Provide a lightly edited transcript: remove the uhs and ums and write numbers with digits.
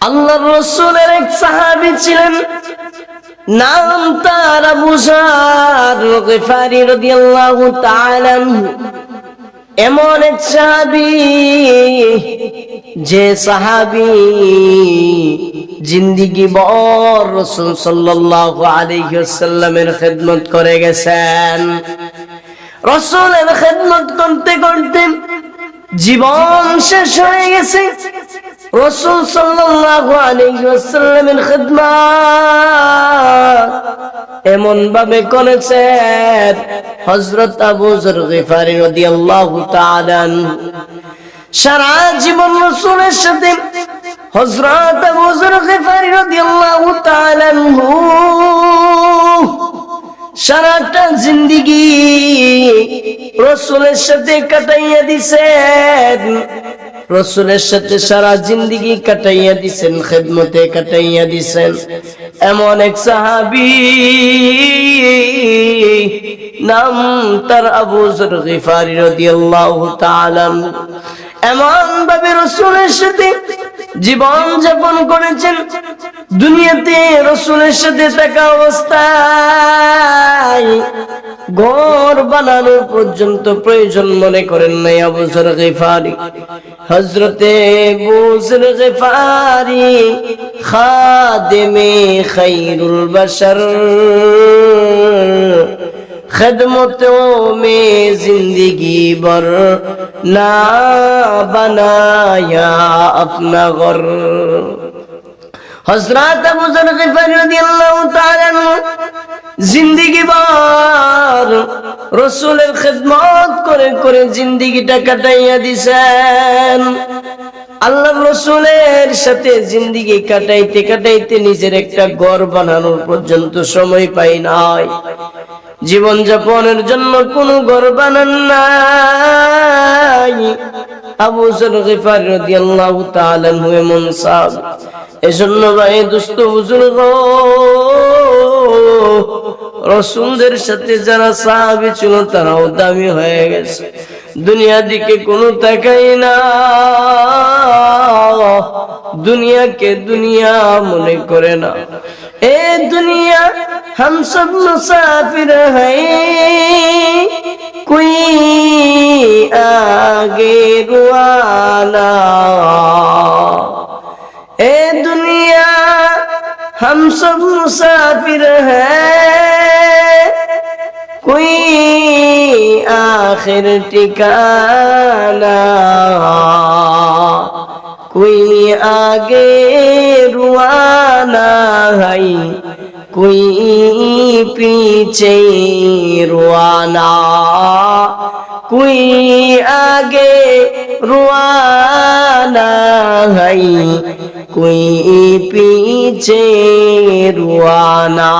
আল্লাহর রাসূলের এক সাহাবী ছিলেন, নাম তার আবু যার গিফারি রাদিয়াল্লাহু তাআলা আনহু। এমন এক সাহাবী, যে সাহাবী জিন্দেগি ভর রাসূল সাল্লাল্লাহু আলাইহি ওয়াসাল্লামের খিদমত করে গেছেন। রাসূলের খিদমত করতে করতে জীবন শেষ হয়ে গেছে। রাসূল সাল্লাল্লাহু আলাইহি ওয়াসাল্লামের খিদমত এমন ভাবে করেছেন, হযরত আবু যর গিফারি রাদিয়াল্লাহু তাআলা আনহু সারা জীবন রাসূলের সাথে, হযরত আবু যর গিফারি রাদিয়াল্লাহু তাআলা আনহু সারাটা জিন্দেগি রাসূলের সাথে কাটাইয়া দিছেন। রাসূলের সাথে সারা জিন্দেগি কাটাইয়া দিছেন, খিদমতে কাটাইয়া দিছেন। এমন এক সাহাবী, নাম তার আবু যর গিফারি রাদিয়াল্লাহু তাআলা। এমন ভাবে রাসূলের সাথে জীবন যাপন করেছেন। দুনিয়াতে রাসূলের সাথে থাকা অবস্থায় ঘর বানানো পর্যন্ত প্রয়োজন মনে করেন নাই আবু যর গিফারি। হযরতে আবু যর গিফারি খাদেমে খায়রুল বাশার, खिदमतों में जिंदगी भर ना बनाया अपना घर। हजरत अबू ज़र ग़िफ़ारी रज़ियल्लाहु ताआला अन्हु जिंदगी भर रसूलेर खिदमत करे करे जिंदगीटा काटाइया दिছেন। আল্লাহর রাসূলের সাথে জিন্দেগি কাটাইতে কাটাইতে নিজের একটা ঘর বানানোর পর্যন্ত সময় পাই নাই। জীবন যাপনের জন্য কোন ঘর বানান নাই। আবু যর গিফারি রাদিয়াল্লাহু তাআলা আনহু এমন সাহাবী। এজন্য ভাই দোস্ত বুজুর্গ, রাসূলের সাথে যারা সাহাবী ছিল তারাও দামি হয়ে গেছে। দুনিয়া দিকে কোনো তাকাই না, দুনিয়াকে দুনিয়া মনে করে না। এ দুনিয়া हम सब मुसाफिर हैं, कोई आगे रुआना। ए दुनिया हम सब मुसाफिर हैं, कोई आखिर ठिकाना, कोई आगे रुआना है, कोई पीछे रुआना, कोई आगे रुआना है, कोई पीछे रुआना।